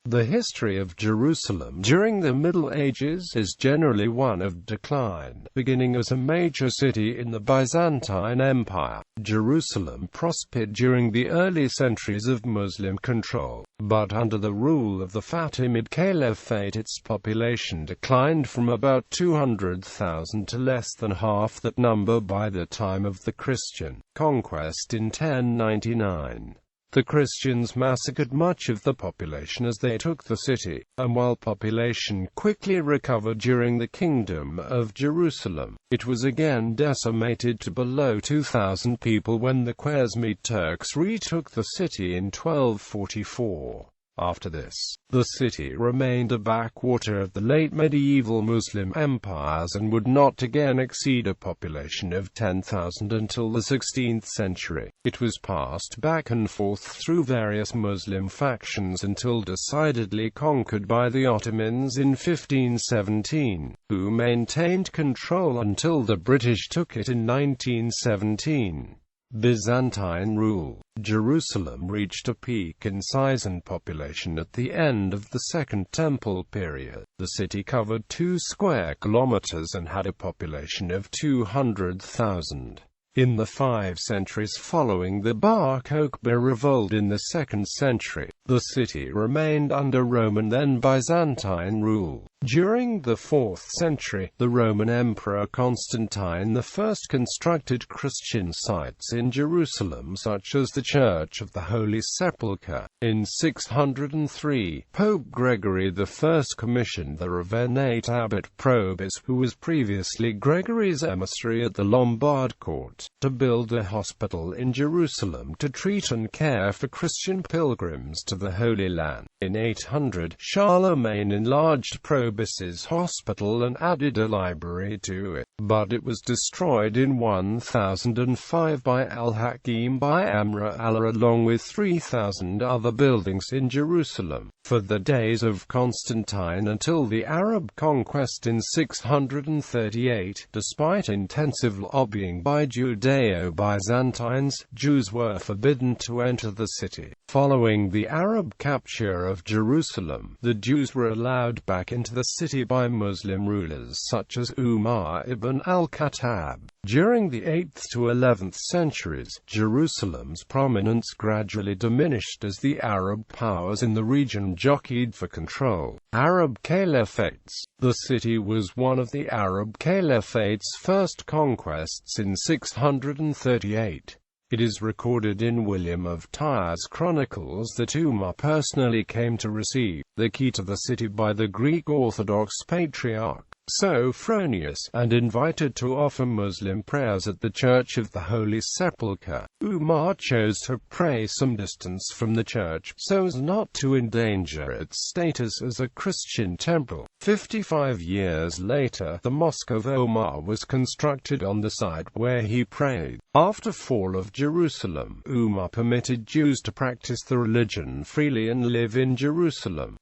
The history of Jerusalem during the Middle Ages is generally one of decline. Beginning as a major city in the Byzantine Empire, Jerusalem prospered during the early centuries of Muslim control, but under the rule of the Fatimid caliphate its population declined from about 200,000 to less than half that number by the time of the Christian conquest in 1099. The Christians massacred much of the population as they took the city, and while population quickly recovered during the Kingdom of Jerusalem, it was again decimated to below 2,000 people when the Khwarezmi Turks retook the city in 1244. After this, the city remained a backwater of the late medieval Muslim empires and would not again exceed a population of 10,000 until the 16th century. It was passed back and forth through various Muslim factions until decidedly conquered by the Ottomans in 1517, who maintained control until the British took it in 1917. Byzantine rule. Jerusalem reached a peak in size and population at the end of the Second Temple period. The city covered 2 square kilometers and had a population of 200,000. In the 5 centuries following the Bar Kokhba revolt in the 2nd century, the city remained under Roman then Byzantine rule. During the 4th century, the Roman Emperor Constantine I constructed Christian sites in Jerusalem such as the Church of the Holy Sepulchre. In 603, Pope Gregory I commissioned the revenate abbot Probus, who was previously Gregory's emissary at the Lombard court, to build a hospital in Jerusalem to treat and care for Christian pilgrims to the Holy Land. In 800, Charlemagne enlarged Probus's hospital and added a library to it, but it was destroyed in 1005 by Al-Hakim by Amr Allah along with 3,000 other buildings in Jerusalem. For the days of Constantine until the Arab conquest in 638, despite intensive lobbying by Judeo-Byzantines, Jews were forbidden to enter the city. Following the Arab capture of Jerusalem, the Jews were allowed back into the city by Muslim rulers such as Umar ibn al-Khattab. During the 8th to 11th centuries, Jerusalem's prominence gradually diminished as the Arab powers in the region jockeyed for control. Arab caliphates. The city was one of the Arab caliphate's first conquests in 638. It is recorded in William of Tyre's chronicles that Umar personally came to receive the key to the city by the Greek Orthodox Patriarch Sophronius, and invited to offer Muslim prayers at the Church of the Holy Sepulchre. Umar chose to pray some distance from the church, so as not to endanger its status as a Christian temple. 55 years later, the Mosque of Omar was constructed on the site where he prayed. After fall of Jerusalem, Umar permitted Jews to practice the religion freely and live in Jerusalem.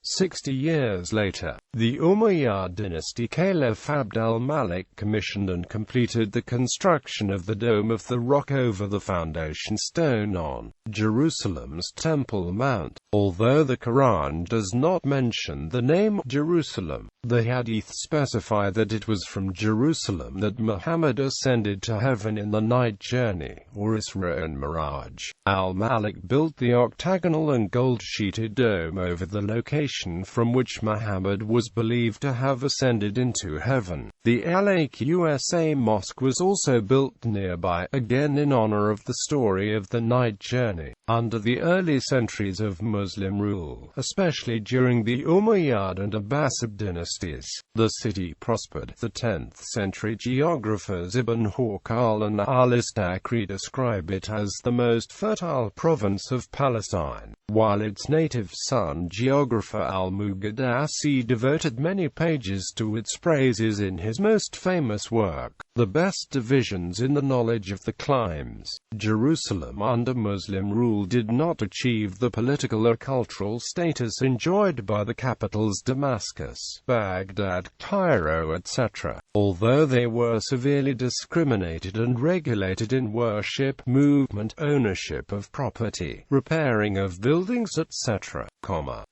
60 years later, the Umayyad dynasty Caliph Abd al-Malik commissioned and completed the construction of the Dome of the Rock over the foundation stone on Jerusalem's Temple Mount. Although the Quran does not mention the name Jerusalem, the Hadith specify that it was from Jerusalem that Muhammad ascended to heaven in the night journey, or Isra and Miraj. Al-Malik built the octagonal and gold-sheeted dome over the location from which Muhammad was believed to have ascended into heaven. The Al-Aqsa Mosque was also built nearby, again in honor of the story of the night journey. Under the early centuries of Muslim rule, especially during the Umayyad and Abbasid dynasties, the city prospered. The 10th century geographers Ibn Hawqal and al-Istakri describe it as the most fertile province of Palestine, while its native son geographer al-Muqaddasi devoted many pages to its praises in his most famous work, The Best Divisions in the Knowledge of the Climes. Jerusalem under Muslim rule did not achieve the political or cultural status enjoyed by the capitals Damascus, Baghdad, Cairo, etc., although they were severely discriminated and regulated in worship, movement, ownership of property, repairing of buildings, etc.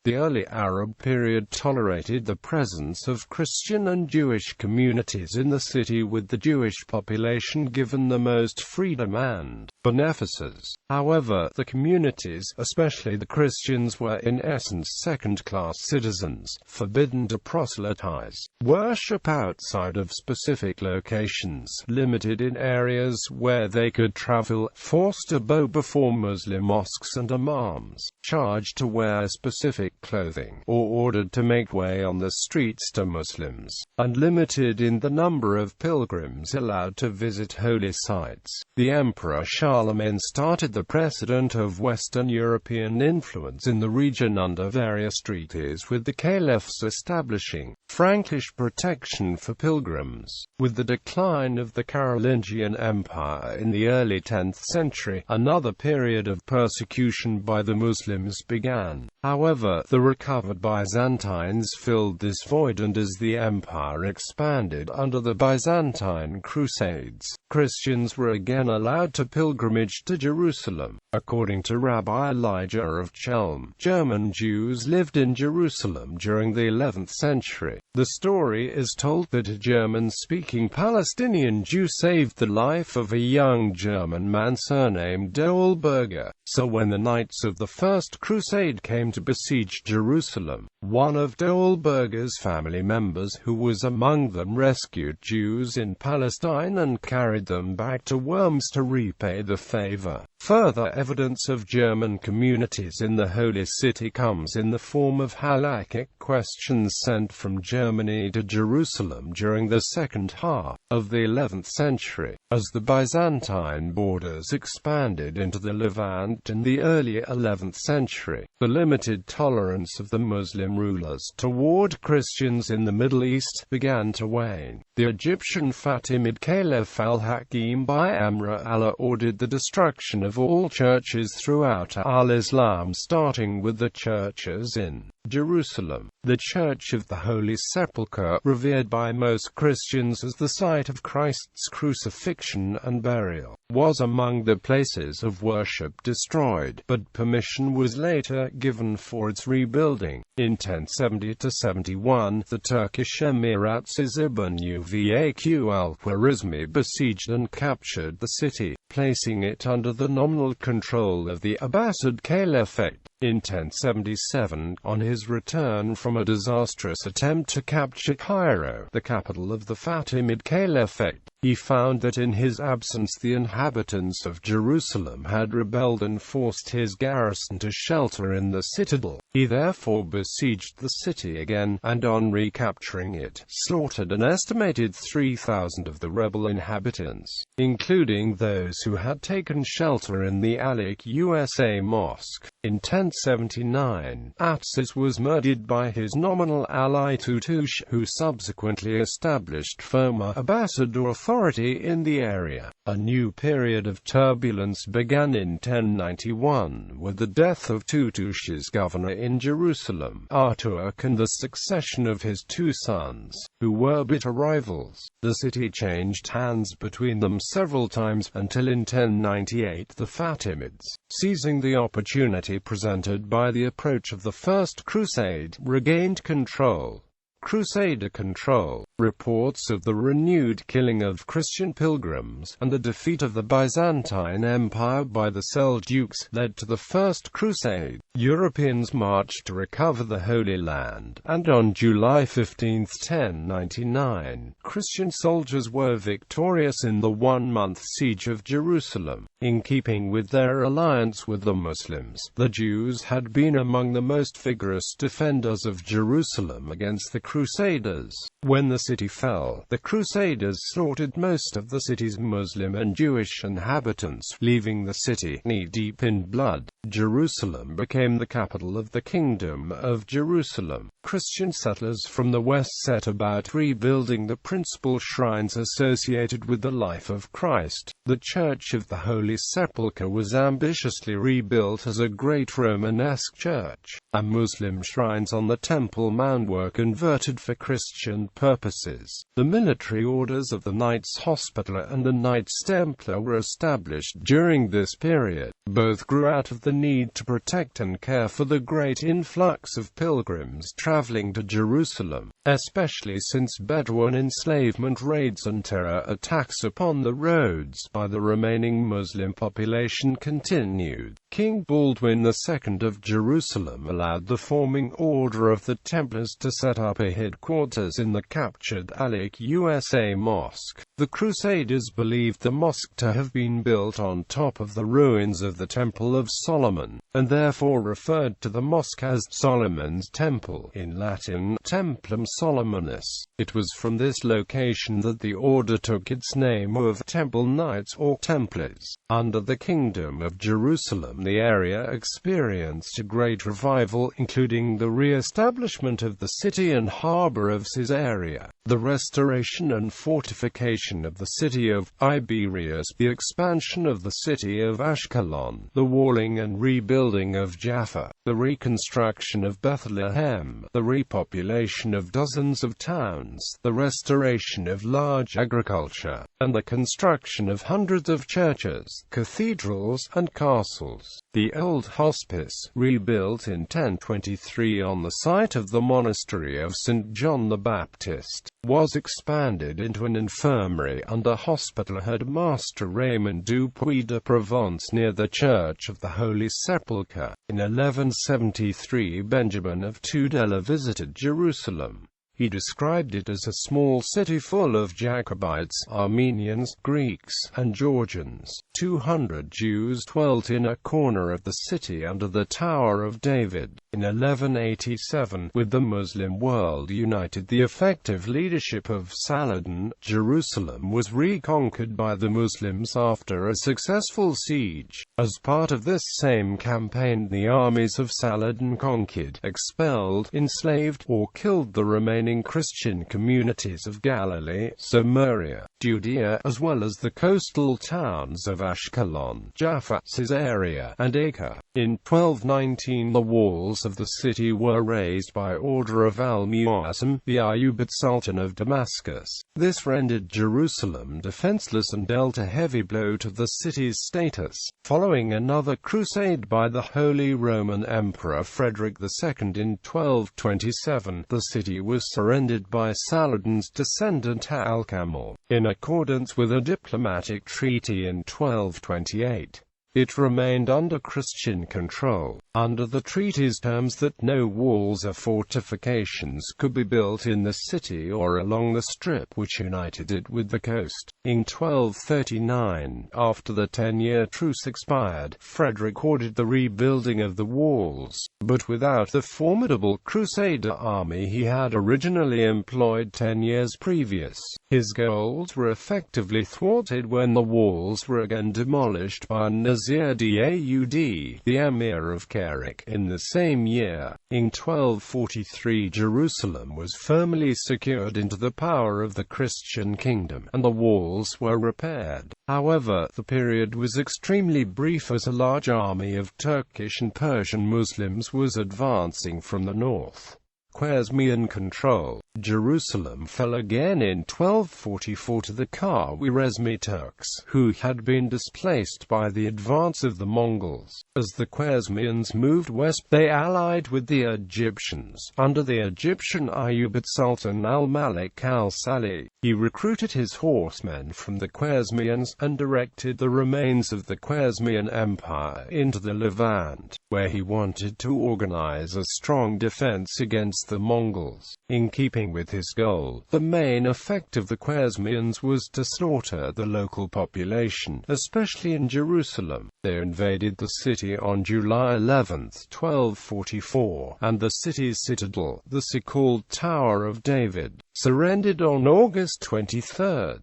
The early Arab period tolerated the presence of Christian and Jewish communities in the city, with the Jewish population given the most freedom and benefices. However, the communities, especially the Christians, were in essence second-class citizens, forbidden to proselytize, worship outside of specific locations, limited in areas where they could travel, forced to bow before Muslim mosques and imams, charged to wear specific clothing, or ordered to make way on the streets to Muslims, and limited in the number of pilgrims allowed to visit holy sites. The Emperor Charlemagne started the precedent of Western European influence in the region under various treaties, with the caliphs establishing Frankish protection for pilgrims. With the decline of the Carolingian Empire in the early 10th century, another period of persecution by the Muslims began. However, the recovered Byzantines filled this void, and as the empire expanded under the Byzantine Crusades, Christians were again allowed to pilgrimage to Jerusalem. According to Rabbi Elijah of Chelm, German Jews lived in Jerusalem during the 11th century. The story is told that a German-speaking Palestinian Jew saved the life of a young German man surnamed Deulberger. So when the Knights of the First Crusade came to besiege Jerusalem, one of Deulberger's family members, who was among them, rescued Jews in Palestine and carried them back to Worms to repay the favor. Further evidence of German communities in the Holy City comes in the form of halakhic questions sent from Germany to Jerusalem during the second half of the 11th century. As the Byzantine borders expanded into the Levant in the early 11th century, the limited tolerance of the Muslim rulers toward Christians in the Middle East began to wane. The Egyptian Fatimid Caliph al-Hakim by Amr Allah ordered the destruction of all churches throughout al-Islam, starting with the churches in Jerusalem. The Church of the Holy Sepulchre, revered by most Christians as the site of Christ's crucifixion and burial, was among the places of worship destroyed, but permission was later given for its rebuilding. In 1070–71, the Turkish Emirates Ibn Uvaq al-Khwarezmi besieged and captured the city, placing it under the nominal control of the Abbasid Caliphate. In 1077, on his return from a disastrous attempt to capture Cairo, the capital of the Fatimid Caliphate, he found that in his absence the inhabitants of Jerusalem had rebelled and forced his garrison to shelter in the citadel. He therefore besieged the city again, and on recapturing it, slaughtered an estimated 3,000 of the rebel inhabitants, including those who had taken shelter in the Al-Aqsa Mosque. In 1079, Atsis was murdered by his nominal ally Tutush, who subsequently established firmer Abbasid authority in the area. A new period of turbulence began in 1091, with the death of Tutush's governor in Jerusalem, Retook, and the succession of his two sons, who were bitter rivals. The city changed hands between them several times, until in 1098 the Fatimids, seizing the opportunity presented by the approach of the First Crusade, regained control. Crusader control. Reports of the renewed killing of Christian pilgrims, and the defeat of the Byzantine Empire by the Seljuks, led to the First Crusade. Europeans marched to recover the Holy Land, and on July 15, 1099, Christian soldiers were victorious in the one-month siege of Jerusalem. In keeping with their alliance with the Muslims, the Jews had been among the most vigorous defenders of Jerusalem against the Crusaders. When the city fell, the Crusaders slaughtered most of the city's Muslim and Jewish inhabitants, leaving the city knee-deep in blood. Jerusalem became the capital of the Kingdom of Jerusalem. Christian settlers from the west set about rebuilding the principal shrines associated with the life of Christ. The Church of the Holy Sepulchre was ambitiously rebuilt as a great Romanesque church. and Muslim shrines on the Temple Mount were converted for Christian purposes. The military orders of the Knights Hospitaller and the Knights Templar were established during this period. Both grew out of the need to protect and care for the great influx of pilgrims traveling to Jerusalem, especially since Bedouin enslavement raids and terror attacks upon the roads by the remaining Muslim population continued. King Baldwin II of Jerusalem allowed the forming order of the Templars to set up a headquarters in the captured Al-USA Mosque. The Crusaders believed the mosque to have been built on top of the ruins of the Temple of Solomon, and therefore referred to the mosque as Solomon's Temple, in Latin, Templum Solomonis. It was from this location that the order took its name of Temple Knights or Templars. Under the Kingdom of Jerusalem, the area experienced a great revival, including the re-establishment of the city and harbour of Caesarea, the restoration and fortification of the city of Tiberias, the expansion of the city of Ashkelon, the walling and rebuilding of Jaffa, the reconstruction of Bethlehem, the repopulation of dozens of towns, the restoration of large agriculture, and the construction of hundreds of churches, cathedrals, and castles. The old hospice, rebuilt in 1023 on the site of the monastery of St. John the Baptist, was expanded into an infirmary under Hospitaller headmaster Raymond du Puy de Provence near the Church of the Holy Sepulchre. In 1173 Benjamin of Tudela visited Jerusalem. He described it as a small city full of Jacobites, Armenians, Greeks, and Georgians. 200 Jews dwelt in a corner of the city under the Tower of David. In 1187, with the Muslim world united, the effective leadership of Saladin, Jerusalem was reconquered by the Muslims after a successful siege. As part of this same campaign, the armies of Saladin conquered, expelled, enslaved, or killed the remaining Christian communities of Galilee, Samaria, Judea, as well as the coastal towns of Ashkelon, Jaffa, Caesarea, and Acre. In 1219 the walls of the city were raised by order of Al-Mu'asim, the Ayyubid Sultan of Damascus. This rendered Jerusalem defenseless and dealt a heavy blow to the city's status. Following another crusade by the Holy Roman Emperor Frederick II in 1227, the city was surrendered by Saladin's descendant Al-Kamil, in accordance with a diplomatic treaty in 1228. It remained under Christian control, under the treaty's terms that no walls or fortifications could be built in the city or along the strip which united it with the coast. In 1239, after the 10-year truce expired, Frederick ordered the rebuilding of the walls, but without the formidable Crusader army he had originally employed 10 years previous. His goals were effectively thwarted when the walls were again demolished by Nazir Daud, the Emir of Kerak. In the same year, in 1243, Jerusalem was firmly secured into the power of the Christian kingdom, and the walls were repaired. However, the period was extremely brief as a large army of Turkish and Persian Muslims was advancing from the north. Khwarezmian control. Jerusalem fell again in 1244 to the Khwarezmi Turks, who had been displaced by the advance of the Mongols. As the Khwarezmians moved west, they allied with the Egyptians, under the Egyptian Ayyubid Sultan al-Malik al-Salih. He recruited his horsemen from the Khwarezmians, and directed the remains of the Khwarezmian Empire into the Levant, where he wanted to organize a strong defense against the Mongols. In keeping with his goal, the main effect of the Khwarezmians was to slaughter the local population, especially in Jerusalem. They invaded the city on July 11, 1244, and the city's citadel, the so-called Tower of David, surrendered on August 23.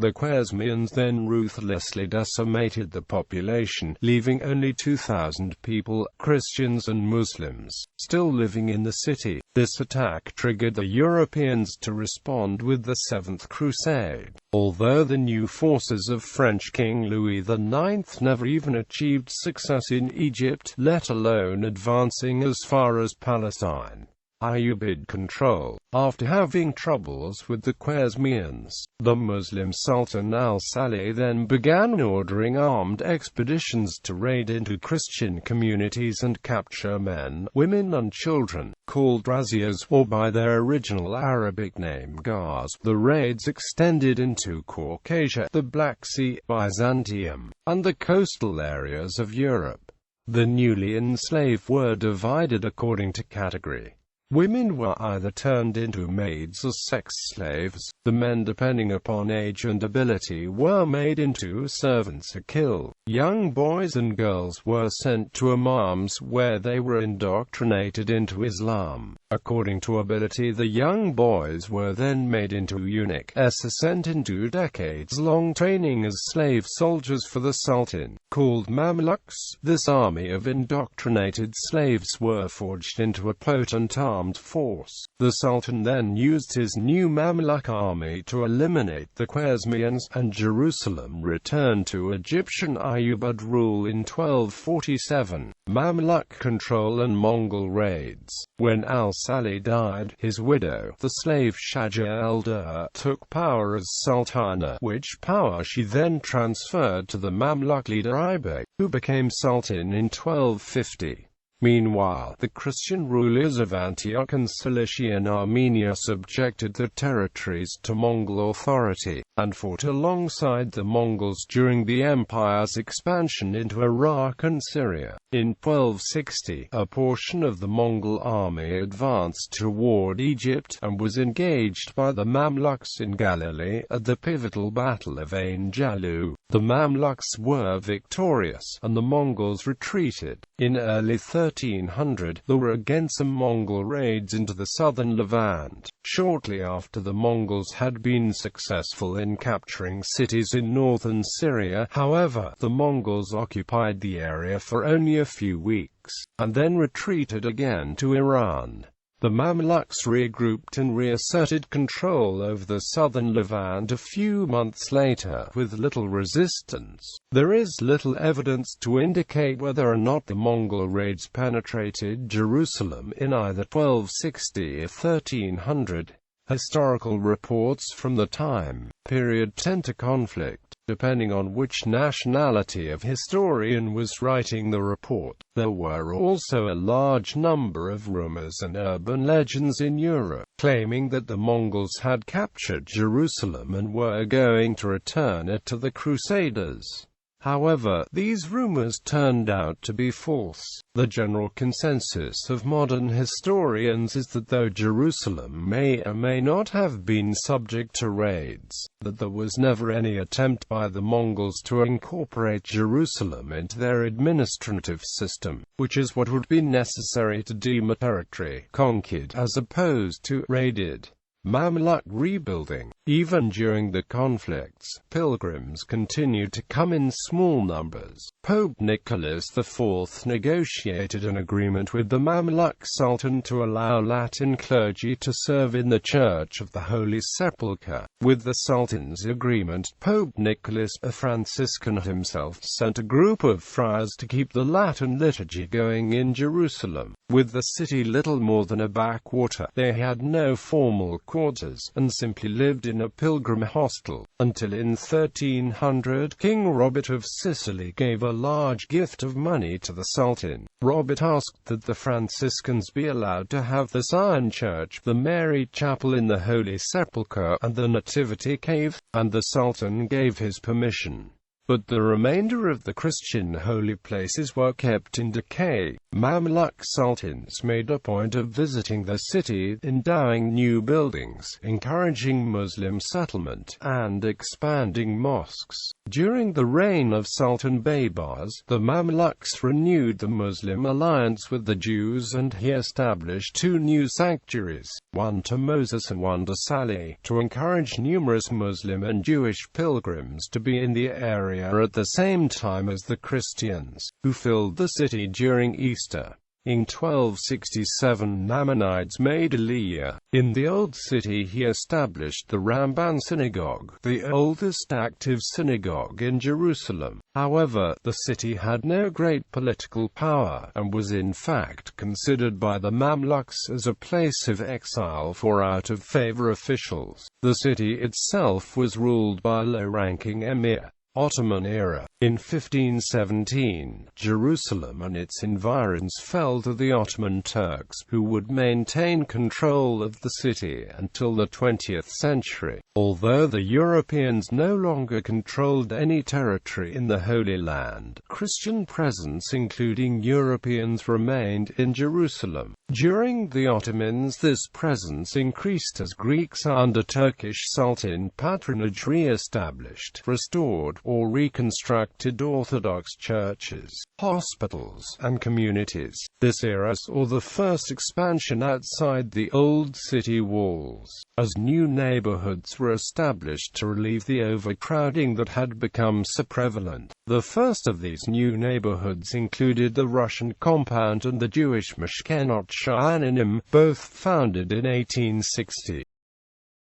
The Khwarezmians then ruthlessly decimated the population, leaving only 2,000 people, Christians and Muslims, still living in the city. This attack triggered the Europeans to respond with the Seventh Crusade. Although the new forces of French King Louis IX never even achieved success in Egypt, let alone advancing as far as Palestine, Ayyubid control. After having troubles with the Khwarezmians, the Muslim Sultan al-Salih then began ordering armed expeditions to raid into Christian communities and capture men, women and children, called razzias, or by their original Arabic name Ghaz. The raids extended into Caucasia, the Black Sea, Byzantium, and the coastal areas of Europe. The newly enslaved were divided according to category. Women were either turned into maids or sex slaves. The men, depending upon age and ability, were made into servants or killed. Young boys and girls were sent to imams, where they were indoctrinated into Islam. According to ability, the young boys were then made into eunuchs, sent into decades-long training as slave soldiers for the Sultan, called Mamluks. This army of indoctrinated slaves were forged into a potent armed force. The Sultan then used his new Mamluk army to eliminate the Khwarezmians, and Jerusalem returned to Egyptian Ayyubid rule in 1247. Mamluk control and Mongol raids. When al-Salih died, his widow, the slave Shaja el-Dur, took power as sultana, which power she then transferred to the Mamluk leader Aybek, who became sultan in 1250. Meanwhile, the Christian rulers of Antioch and Cilicia and Armenia subjected their territories to Mongol authority, and fought alongside the Mongols during the empire's expansion into Iraq and Syria. In 1260, a portion of the Mongol army advanced toward Egypt, and was engaged by the Mamluks in Galilee, at the pivotal Battle of Ain Jalut. The Mamluks were victorious, and the Mongols retreated. In early 1300, there were again some Mongol raids into the southern Levant. Shortly after the Mongols had been successful in capturing cities in northern Syria, however, the Mongols occupied the area for only a few weeks, and then retreated again to Iran. The Mamluks regrouped and reasserted control over the southern Levant a few months later, with little resistance. There is little evidence to indicate whether or not the Mongol raids penetrated Jerusalem in either 1260 or 1300. Historical reports from the time period tend to conflict, depending on which nationality of historian was writing the report. There were also a large number of rumors and urban legends in Europe, claiming that the Mongols had captured Jerusalem and were going to return it to the Crusaders. However, these rumors turned out to be false. The general consensus of modern historians is that though Jerusalem may or may not have been subject to raids, that there was never any attempt by the Mongols to incorporate Jerusalem into their administrative system, which is what would be necessary to deem a territory conquered as opposed to raided. Mamluk rebuilding. Even during the conflicts, pilgrims continued to come in small numbers. Pope Nicholas IV negotiated an agreement with the Mamluk Sultan to allow Latin clergy to serve in the Church of the Holy Sepulchre. With the Sultan's agreement, Pope Nicholas, a Franciscan himself, sent a group of friars to keep the Latin liturgy going in Jerusalem. With the city little more than a backwater, they had no formal quarters, and simply lived in a pilgrim hostel, until in 1300 King Robert of Sicily gave a large gift of money to the Sultan. Robert asked that the Franciscans be allowed to have the Zion Church, the Mary Chapel in the Holy Sepulchre, and the Nativity Cave, and the Sultan gave his permission. but the remainder of the Christian holy places were kept in decay. Mamluk sultans made a point of visiting the city, endowing new buildings, encouraging Muslim settlement, and expanding mosques. During the reign of Sultan Baybars, the Mamluks renewed the Muslim alliance with the Jews, and he established two new sanctuaries, one to Moses and one to Salih, to encourage numerous Muslim and Jewish pilgrims to be in the area at the same time as the Christians, who filled the city during Easter. In 1267 Maimonides made Aliyah. In the Old City he established the Ramban Synagogue, the oldest active synagogue in Jerusalem. However, the city had no great political power, and was in fact considered by the Mamluks as a place of exile for out-of-favor officials. The city itself was ruled by a low-ranking emir. Ottoman era. In 1517, Jerusalem and its environs fell to the Ottoman Turks, who would maintain control of the city until the 20th century. Although the Europeans no longer controlled any territory in the Holy Land, Christian presence including Europeans remained in Jerusalem. During the Ottomans this presence increased as Greeks under Turkish Sultan patronage re-established, restored, or reconstructed Orthodox churches, hospitals, and communities. This era saw the first expansion outside the old city walls, as new neighborhoods were established to relieve the overcrowding that had become so prevalent. The first of these new neighborhoods included the Russian compound and the Jewish Mashkenot Sha'anim, both founded in 1860.